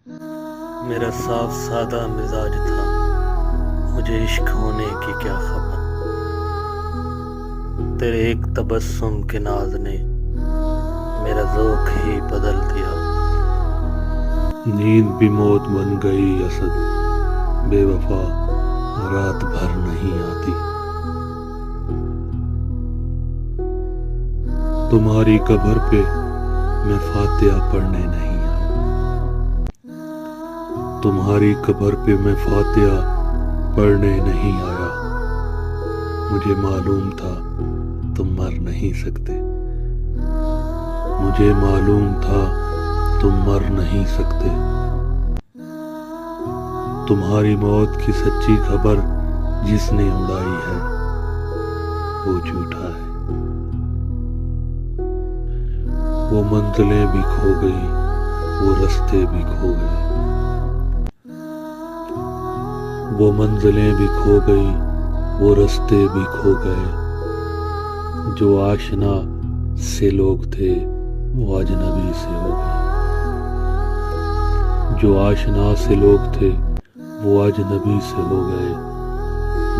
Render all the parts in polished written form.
میرا صاف سادہ مزاج تھا، مجھے عشق ہونے کی کیا خبر۔ تیرے ایک تبسم کے ناز نے میرا ذوق ہی بدل دیا۔ نیند بھی موت بن گئی اسد، بے وفا رات بھر نہیں آتی۔ تمہاری قبر پہ میں فاتحہ پڑھنے نہیں آیا، تمہاری قبر پہ میں فاتحہ پڑھنے نہیں آیا۔ مجھے معلوم تھا تم مر نہیں سکتے، مجھے معلوم تھا تم مر نہیں سکتے۔ تمہاری موت کی سچی خبر جس نے اڑائی ہے وہ جھوٹا ہے۔ وہ منزلیں بھی کھو گئی، وہ رستے بھی کھو گئے، وہ منزلیں بھی کھو گئی، وہ رستے بھی کھو گئے۔ جو آشنا سے لوگ تھے وہ اجنبی سے ہو گئے، جو آشنا سے لوگ تھے وہ اجنبی سے ہو گئے۔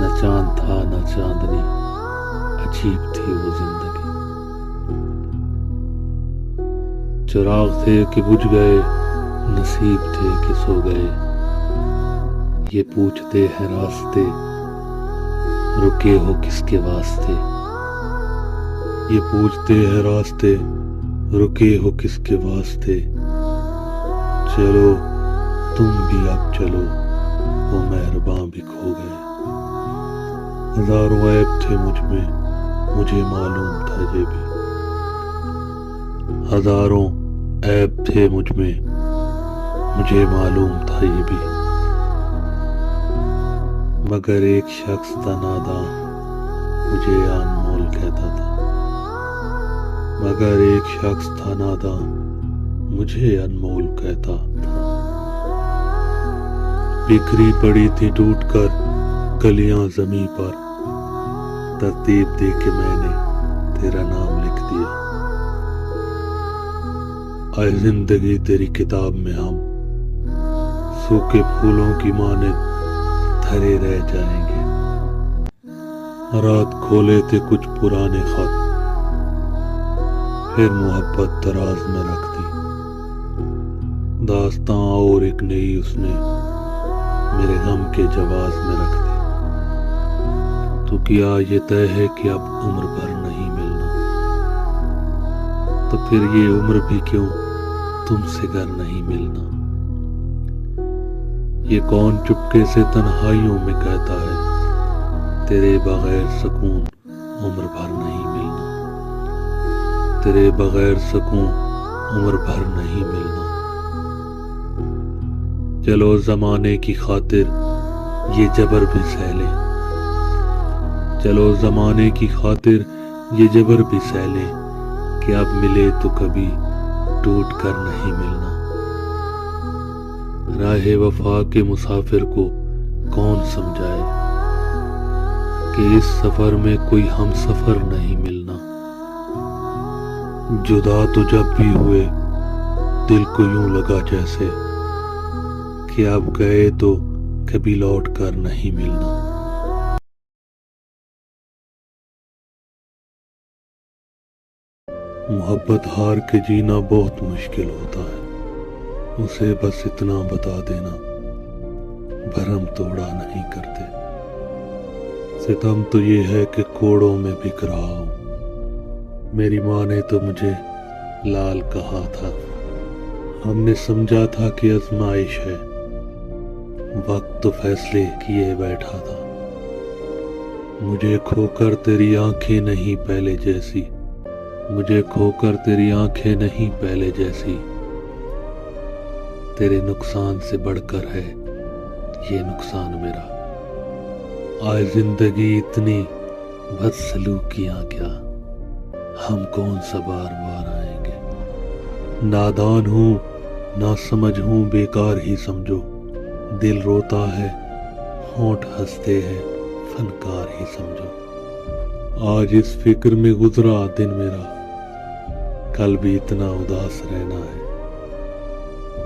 نہ چاند تھا نہ چاندنی، عجیب تھی وہ زندگی۔ چراغ تھے کہ بجھ گئے، نصیب تھے کہ سو گئے۔ یہ پوچھتے ہیں راستے، رکے ہو کس کے واسطے۔ یہ پوچھتے ہیں راستے، رکے ہو کس کے واسطے۔ چلو تم بھی اب چلو، وہ مہرباں بھی کھو گئے۔ ہزاروں عیب تھے مجھ میں، مجھے معلوم تھا یہ بھی۔ ہزاروں عیب تھے مجھ میں، مجھے معلوم تھا یہ بھی۔ مگر ایک شخص تھا ناداں، مجھے انمول کہتا تھا۔ مگر ایک شخص تھا ناداں، مجھے انمول کہتا تھا۔ بکھری پڑی تھی ٹوٹ کر کلیاں زمیں پر، ترتیب دے کے میں نے تیرا نام لکھ دیا۔ اے زندگی تیری کتاب میں ہم سوکھے پھولوں کی مانند دھرے رہ جائیں گے۔ رات کھولے تھے کچھ پرانے خط، پھر محبت دراز میں رکھ دی۔ داستاں اور ایک نئی اس نے میرے غم کے جواز میں رکھ دی۔ تو کیا یہ طے ہے کہ اب عمر بھر نہیں ملنا؟ تو پھر یہ عمر بھی کیوں تم سے گر نہیں ملنا؟ یہ کون چپکے سے تنہائیوں میں کہتا ہے تیرے بغیر سکون عمر بھر نہیں ملنا، تیرے بغیر سکون عمر بھر نہیں ملنا۔ چلو زمانے کی خاطر یہ جبر بھی سہ لیں، چلو زمانے کی خاطر یہ جبر بھی سہ لیں کہ اب ملے تو کبھی ٹوٹ کر نہیں ملنا۔ راہ وفا کے مسافر کو کون سمجھائے کہ اس سفر میں کوئی ہم سفر نہیں ملنا۔ جدا تو جب بھی ہوئے دل کو یوں لگا جیسے کہ اب گئے تو کبھی لوٹ کر نہیں ملنا۔ محبت ہار کے جینا بہت مشکل ہوتا ہے، اسے بس اتنا بتا دینا بھرم توڑا نہیں کرتے۔ ستم تو یہ ہے کہ کوڑوں میں بک رہا ہوں۔ میری ماں نے تو مجھے لال کہا تھا، ہم نے سمجھا تھا کہ آزمائش ہے، وقت تو فیصلے کیے بیٹھا تھا۔ مجھے کھو کر تیری آنکھیں نہیں پہلے جیسی، مجھے کھو کر تیری آنکھیں نہیں پہلے جیسی۔ تیرے نقصان سے بڑھ کر ہے یہ نقصان میرا۔ آئے زندگی اتنی بدسلوکیاں کیا، ہم کون سا بار بار آئیں گے۔ نادان ہوں نہ سمجھ ہوں بیکار ہی سمجھو، دل روتا ہے ہونٹ ہنستے ہیں فنکار ہی سمجھو۔ آج اس فکر میں گزرا دن میرا، کل بھی اتنا اداس رہنا ہے۔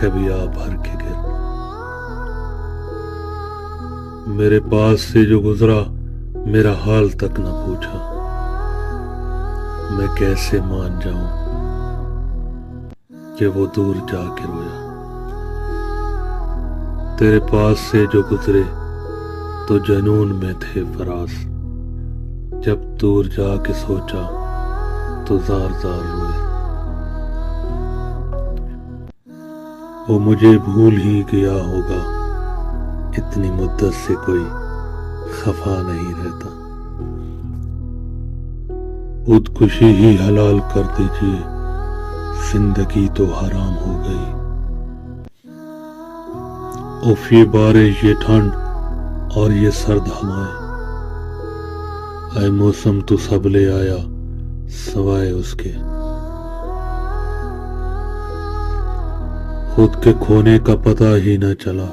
کبھی آ بھر کے گر۔ میرے پاس سے جو گزرا میرا حال تک نہ پوچھا، میں کیسے مان جاؤں کہ وہ دور جا کے رویا۔ تیرے پاس سے جو گزرے تو جنون میں تھے فراز، جب دور جا کے سوچا تو زار زار روئے۔ وہ مجھے بھول ہی گیا ہوگا، اتنی مدت سے کوئی خفا نہیں رہتا۔ خودکشی ہی حلال کر دیجیے، زندگی تو حرام ہو گئی۔ اف یہ بارش، یہ ٹھنڈ اور یہ سرد ہوائیں، اے موسم تو سب لے آیا سوائے اس کے۔ خود کے کھونے کا پتہ ہی نہ چلا،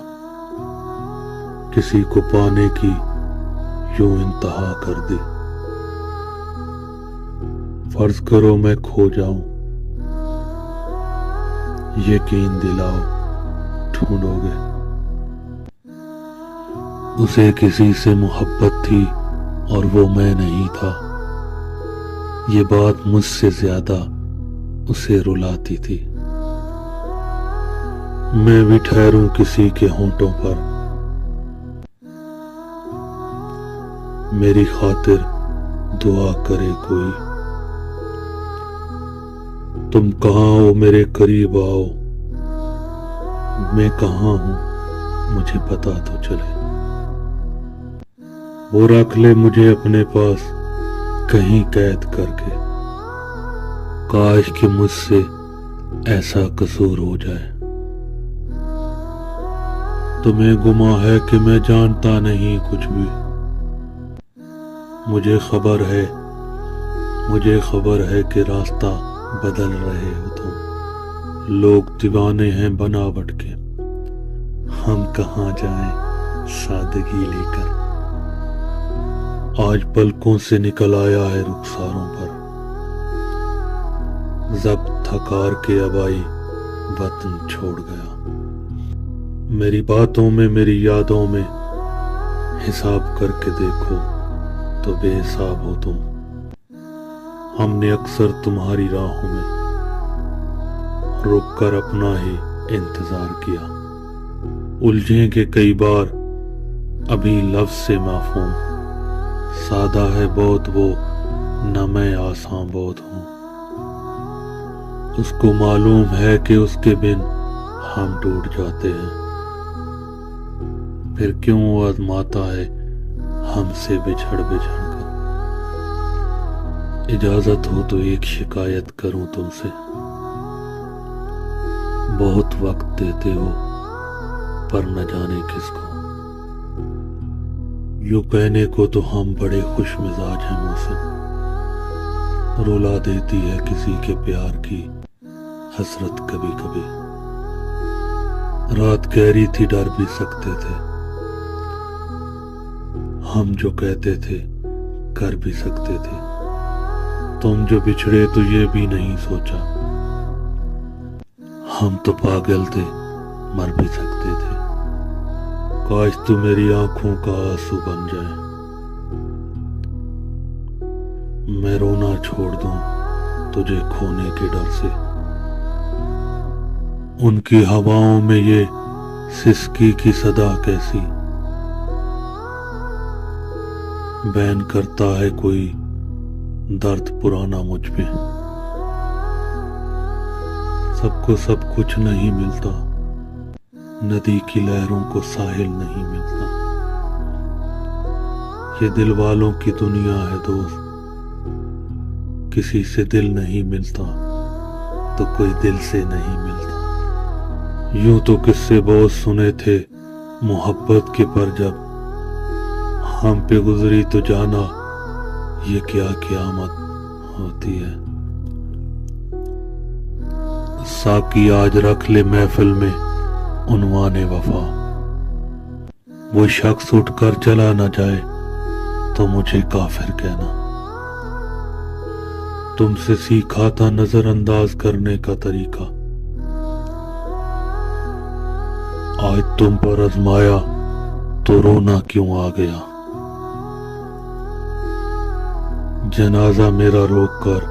کسی کو پانے کی یوں انتہا کر دی۔ فرض کرو میں کھو جاؤں، یقین دلاؤ ڈھونڈو گے۔ اسے کسی سے محبت تھی اور وہ میں نہیں تھا، یہ بات مجھ سے زیادہ اسے رلاتی تھی۔ میں بھی ٹھہروں کسی کے ہونٹوں پر، میری خاطر دعا کرے کوئی۔ تم کہاں ہو میرے قریب آؤ، میں کہاں ہوں مجھے پتا تو چلے۔ وہ رکھ لے مجھے اپنے پاس کہیں قید کر کے، کاش کہ مجھ سے ایسا قصور ہو جائے۔ تمہیں گماں ہے کہ میں جانتا نہیں کچھ بھی، مجھے خبر ہے کہ راستہ بدل رہے ہو تم۔ لوگ دیوانے ہیں بناوٹ کے، ہم کہاں جائیں سادگی لے کر۔ آج پلکوں سے نکل آیا ہے رخساروں پر، ضبط تھکار کے ابائی وطن چھوڑ گیا۔ میری باتوں میں، میری یادوں میں حساب کر کے دیکھو تو بے حساب ہو تم۔ ہم نے اکثر تمہاری راہوں میں رک کر اپنا ہی انتظار کیا۔ الجھیں کہ کئی بار ابھی لفظ سے معفوم، سادہ ہے بہت وہ نہ میں آساں بہت ہوں۔ اس کو معلوم ہے کہ اس کے بن ہم ٹوٹ جاتے ہیں، پھر کیوں آزماتا ہے ہم سے بچھڑ بچھڑ کر۔ اجازت ہو تو ایک شکایت کروں تم سے، بہت وقت دیتے ہو پر نہ جانے کس کو۔ یوں کہنے کو تو ہم بڑے خوش مزاج ہیں محسن، رلا دیتی ہے کسی کے پیار کی حسرت کبھی کبھی۔ رات گہری تھی ڈر بھی سکتے تھے، ہم جو کہتے تھے کر بھی سکتے تھے۔ تم جو بچھڑے تو یہ بھی نہیں سوچا، ہم تو پاگل تھے مر بھی سکتے تھے۔ کاش تو میری آنکھوں کا آنسو بن جائے، میں رونا چھوڑ دوں تجھے کھونے کے ڈر سے۔ ان کی ہواؤں میں یہ سسکی کی صدا کیسی بیان کرتا ہے کوئی درد پرانا مجھ پہ۔ سب کو سب کچھ نہیں ملتا، ندی کی لہروں کو ساحل نہیں ملتا۔ یہ دل والوں کی دنیا ہے دوست، کسی سے دل نہیں ملتا تو کوئی دل سے نہیں ملتا۔ یوں تو قصے بہت سنے تھے محبت کے، پر جب ہم پہ گزری تو جانا یہ کیا قیامت ہوتی ہے۔ ساقی آج رکھ لے محفل میں عنوان وفا، وہ شخص اٹھ کر چلا نہ جائے تو مجھے کافر کہنا۔ تم سے سیکھا تھا نظر انداز کرنے کا طریقہ، آج تم پر آزمایا تو رونا کیوں آ گیا؟ جنازہ میرا روک کر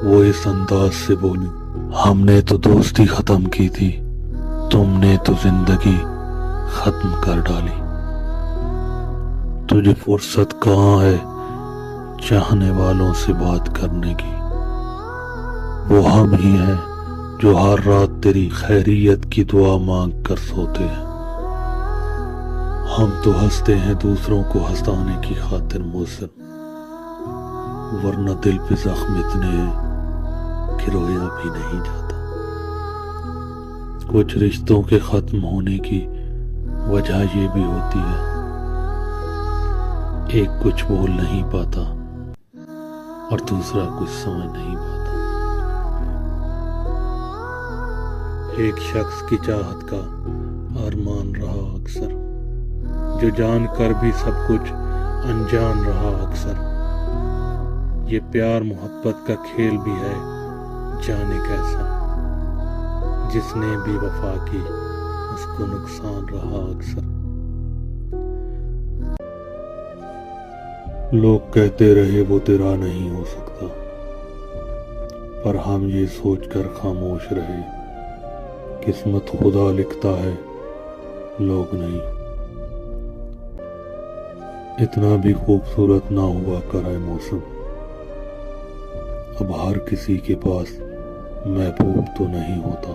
وہ اس انداز سے بولی، ہم نے تو دوستی ختم کی تھی، تم نے تو زندگی ختم کر ڈالی۔ تجھے فرصت کہاں ہے چاہنے والوں سے بات کرنے کی؟ وہ ہم ہی ہیں جو ہر رات تیری خیریت کی دعا مانگ کر سوتے ہیں۔ ہم تو ہنستے ہیں دوسروں کو ہنسانے کی خاطر محسن، ورنہ دل پہ زخم اتنے ہیں کہ رویا بھی نہیں جاتا۔ کچھ رشتوں کے ختم ہونے کی وجہ یہ بھی ہوتی ہے، ایک کچھ بول نہیں پاتا اور دوسرا کچھ سمجھ نہیں پاتا۔ ایک شخص کی چاہت کا ارمان رہا اکثر، جو جان کر بھی سب کچھ انجان رہا اکثر۔ یہ پیار محبت کا کھیل بھی ہے جانے کیسا، جس نے بھی وفا کی اس کو نقصان رہا اکثر۔ لوگ کہتے رہے وہ تیرا نہیں ہو سکتا، پر ہم یہ سوچ کر خاموش رہے، قسمت خدا لکھتا ہے لوگ نہیں۔ اتنا بھی خوبصورت نہ ہوا کرے موسم، اب ہر کسی کے پاس محبوب تو نہیں ہوتا۔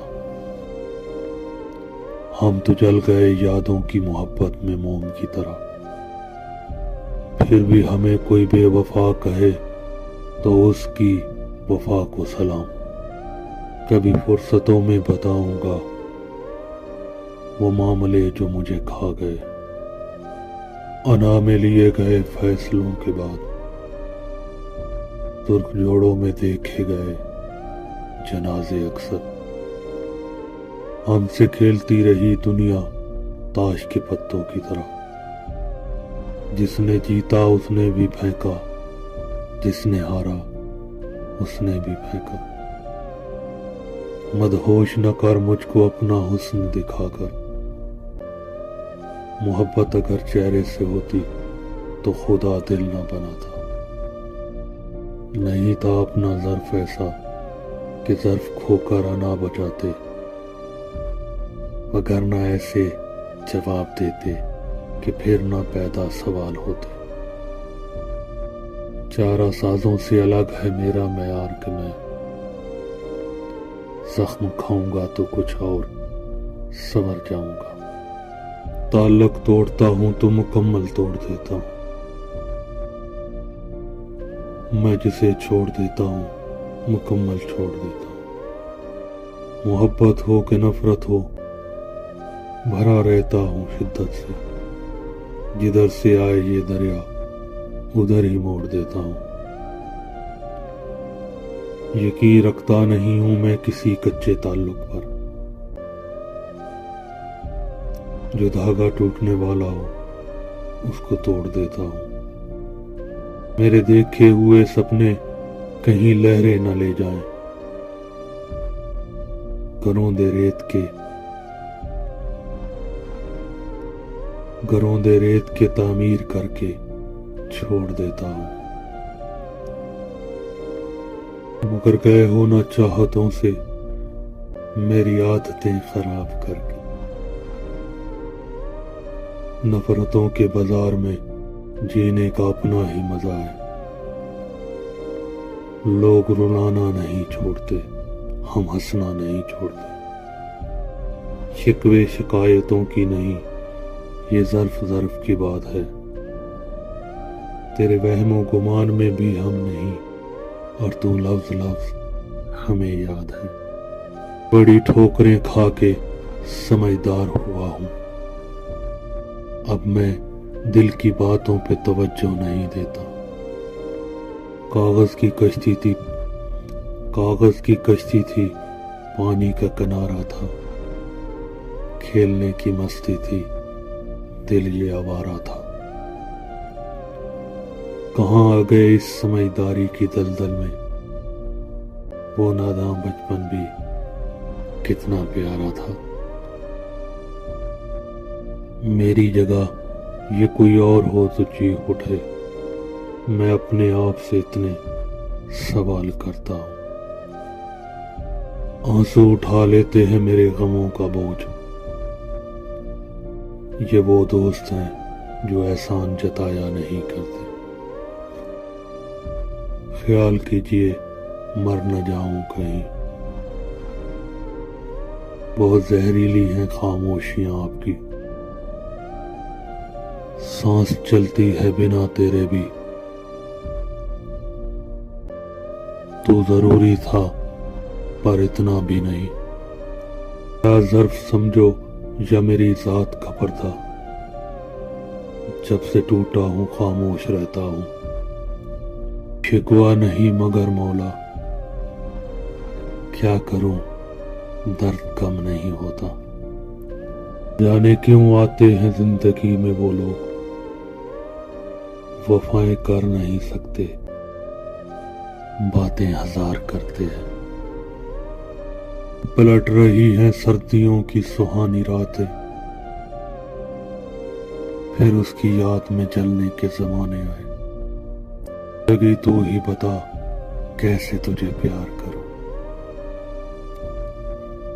ہم تو جل گئے یادوں کی محبت میں موم کی طرح، پھر بھی ہمیں کوئی بے وفا کہے تو اس کی وفا کو سلام۔ کبھی فرصتوں میں بتاؤں گا وہ معاملے جو مجھے کھا گئے، انا میں لیے گئے فیصلوں کے بعد ترک جوڑوں میں دیکھے گئے جنازے اکثر۔ ہم سے کھیلتی رہی دنیا تاش کے پتوں کی طرح، جس نے جیتا اس نے بھی پھینکا، جس نے ہارا اس نے بھی پھینکا۔ مدہوش نہ کر مجھ کو اپنا حسن دکھا کر، محبت اگر چہرے سے ہوتی تو خدا دل نہ بناتا۔ نہیں تھا اپنا ظرف ایسا کہ ظرف کھو کر نہ بچاتے، وگرنہ ایسے جواب دیتے کہ پھر نہ پیدا سوال ہوتے۔ چارہ سازوں سے الگ ہے میرا معیار کہ میں زخم کھاؤں گا تو کچھ اور سنور جاؤں گا۔ تعلق توڑتا ہوں تو مکمل توڑ دیتا ہوں، میں جسے چھوڑ دیتا ہوں مکمل چھوڑ دیتا ہوں۔ محبت ہو کہ نفرت ہو بھرا رہتا ہوں شدت سے، جدھر سے آئے یہ دریا ادھر ہی موڑ دیتا ہوں۔ یقین رکھتا نہیں ہوں میں کسی کچے تعلق پر، جو دھاگا ٹوٹنے والا ہو اس کو توڑ دیتا ہوں۔ میرے دیکھے ہوئے سپنے کہیں لہریں نہ لے جائیں، گروندے ریت کے تعمیر کر کے چھوڑ دیتا ہوں۔ مگر گئے ہو نہ چاہتوں سے میری عادتیں خراب کر کے، نفرتوں کے بازار میں جینے کا اپنا ہی مزہ ہے۔ لوگ رلانا نہیں چھوڑتے، ہم ہنسنا نہیں چھوڑتے۔ شکوے شکایتوں کی نہیں، یہ ظرف کی بات ہے۔ تیرے وہم و گمان میں بھی ہم نہیں، اور تو لفظ ہمیں یاد ہے۔ بڑی ٹھوکریں کھا کے سمجھدار ہوا ہوں، اب میں دل کی باتوں پہ توجہ نہیں دیتا۔ کاغذ کی کشتی تھی، پانی کا کنارہ تھا، کھیلنے کی مستی تھی، دل یہ آوارہ تھا۔ کہاں آ گئے اس سمجھداری کی دلدل میں، وہ ناداں بچپن بھی کتنا پیارا تھا۔ میری جگہ یہ کوئی اور ہو تو چیخ اٹھے۔ میں اپنے آپ سے اتنے سوال کرتا ہوں۔ آنسو اٹھا لیتے ہیں میرے غموں کا بوجھ۔ یہ وہ دوست ہیں جو احسان جتایا نہیں کرتے۔ خیال کیجئے مر نہ جاؤں کہیں۔ بہت زہریلی ہیں خاموشیاں آپ کی، سانس چلتی ہے بنا تیرے بھی۔ تو ضروری تھا پر اتنا بھی نہیں۔ کیا ظرف سمجھو یا میری ذات کا پردہ، جب سے ٹوٹا ہوں خاموش رہتا ہوں۔ شکوہ نہیں مگر مولا، کیا کروں درد کم نہیں ہوتا۔ جانے کیوں آتے ہیں زندگی میں وہ لوگ، وفائیں کر نہیں سکتے، باتیں ہزار کرتے ہیں۔ پلٹ رہی ہیں سردیوں کی سہانی راتیں، پھر اس کی یاد میں جلنے کے زمانے آئے۔ لگی تو ہی بتا کیسے تجھے پیار کروں،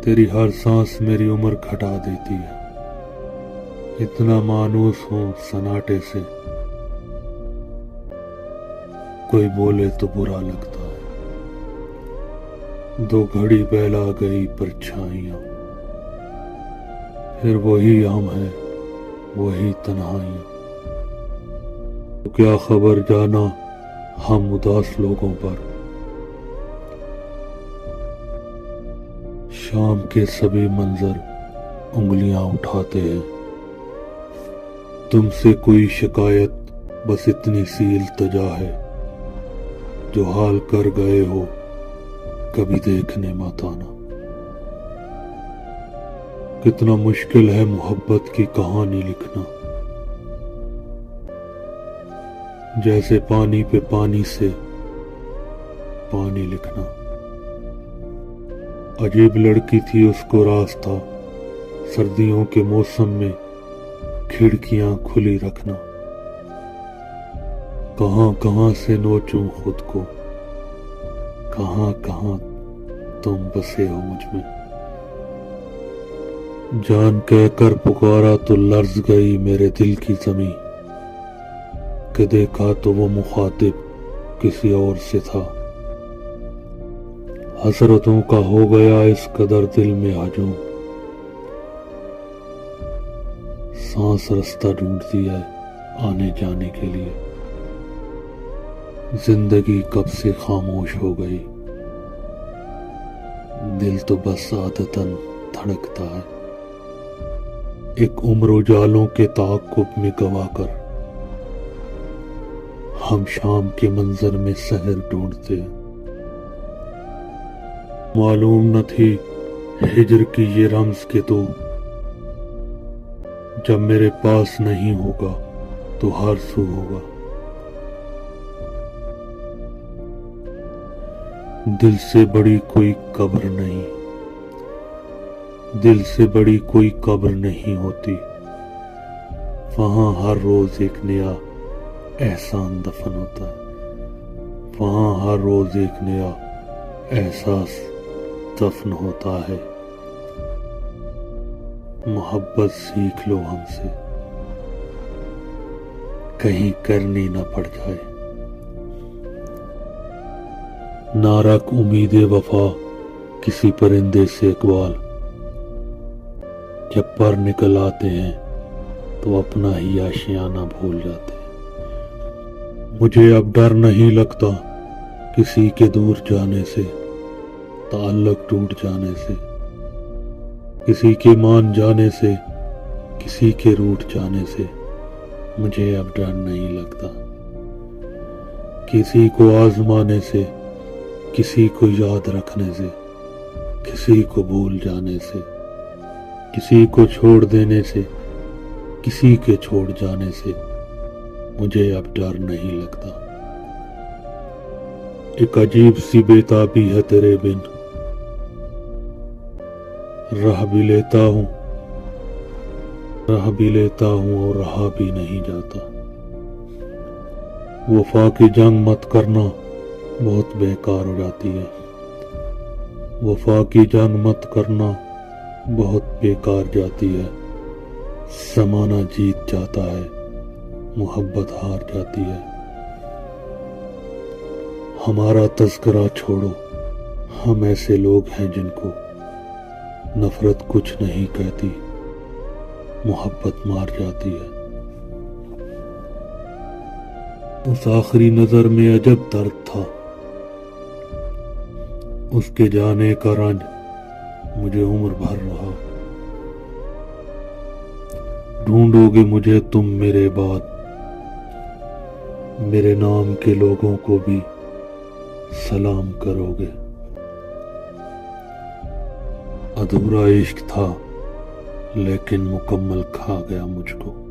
تیری ہر سانس میری عمر گھٹا دیتی ہے۔ اتنا مانوس ہوں سناٹے سے، کوئی بولے تو برا لگتا ہے۔ دو گھڑی بہلا گئی پرچھائیاں، پھر وہی ہم ہے وہی تنہائیاں۔ تو کیا خبر جانا ہم اداس لوگوں پر، شام کے سبھی منظر انگلیاں اٹھاتے ہیں۔ تم سے کوئی شکایت بس اتنی سی التجا ہے، جو حال کر گئے ہو کبھی دیکھنے مت آنا۔ کتنا مشکل ہے محبت کی کہانی لکھنا، جیسے پانی پہ پانی سے پانی لکھنا۔ عجیب لڑکی تھی اس کو راز تھا، سردیوں کے موسم میں کھڑکیاں کھلی رکھنا۔ کہاں کہاں سے نوچوں خود کو، کہاں کہاں تم بسے ہو مجھ میں۔ جان کہہ کر پکارا تو لرز گئی میرے دل کی زمیں، کہ دیکھا تو وہ مخاطب کسی اور سے تھا۔ حسرتوں کا ہو گیا اس قدر دل میں ہجوم، سانس رستہ ڈھونڈتی ہے آنے جانے کے لیے۔ زندگی کب سے خاموش ہو گئی، دل تو بس عادتاً دھڑکتا ہے۔ ایک عمر اجالوں کے تعاقب میں گوا کر، ہم شام کے منظر میں سحر ڈھونڈتے ہیں۔ معلوم نہ تھی ہجر کی یہ رمز کہ تو جب میرے پاس نہیں ہوگا تو ہر سو ہوگا۔ دل سے بڑی کوئی قبر نہیں، دل سے بڑی کوئی قبر نہیں ہوتی، وہاں ہر روز ایک نیا احسان دفن ہوتا ہے، وہاں ہر روز ایک نیا احساس دفن ہوتا ہے۔ محبت سیکھ لو ہم سے، کہیں کرنی نہ پڑ جائے۔ نہ رکھ امید وفا کسی پرندے سے اقبال، جب پر نکل آتے ہیں تو اپنا ہی آشیانہ بھول جاتے ہیں۔ مجھے اب ڈر نہیں لگتا کسی کے دور جانے سے، تعلق ٹوٹ جانے سے، کسی کے مان جانے سے، کسی کے روٹ جانے سے۔ مجھے اب ڈر نہیں لگتا کسی کو آزمانے سے، کسی کو یاد رکھنے سے، کسی کو بھول جانے سے، کسی کو چھوڑ دینے سے، کسی کے چھوڑ جانے سے۔ مجھے اب ڈر نہیں لگتا۔ ایک عجیب سی بےتابی ہے تیرے بن، راہ بھی لیتا ہوں رہ بھی لیتا ہوں اور رہا بھی نہیں جاتا۔ وفا کی جنگ مت کرنا، بہت بیکار ہو جاتی ہے۔ وفا کی جنگ مت کرنا، بہت بیکار جاتی ہے۔ زمانہ جیت جاتا ہے، محبت ہار جاتی ہے۔ ہمارا تذکرہ چھوڑو، ہم ایسے لوگ ہیں جن کو نفرت کچھ نہیں کہتی، محبت مار جاتی ہے۔ اس آخری نظر میں عجب درد تھا، اس کے جانے کا رنج مجھے عمر بھر رہا۔ ڈھونڈو گے مجھے تم میرے بعد، میرے نام کے لوگوں کو بھی سلام کرو گے۔ ادھورا عشق تھا لیکن مکمل کھا گیا مجھ کو۔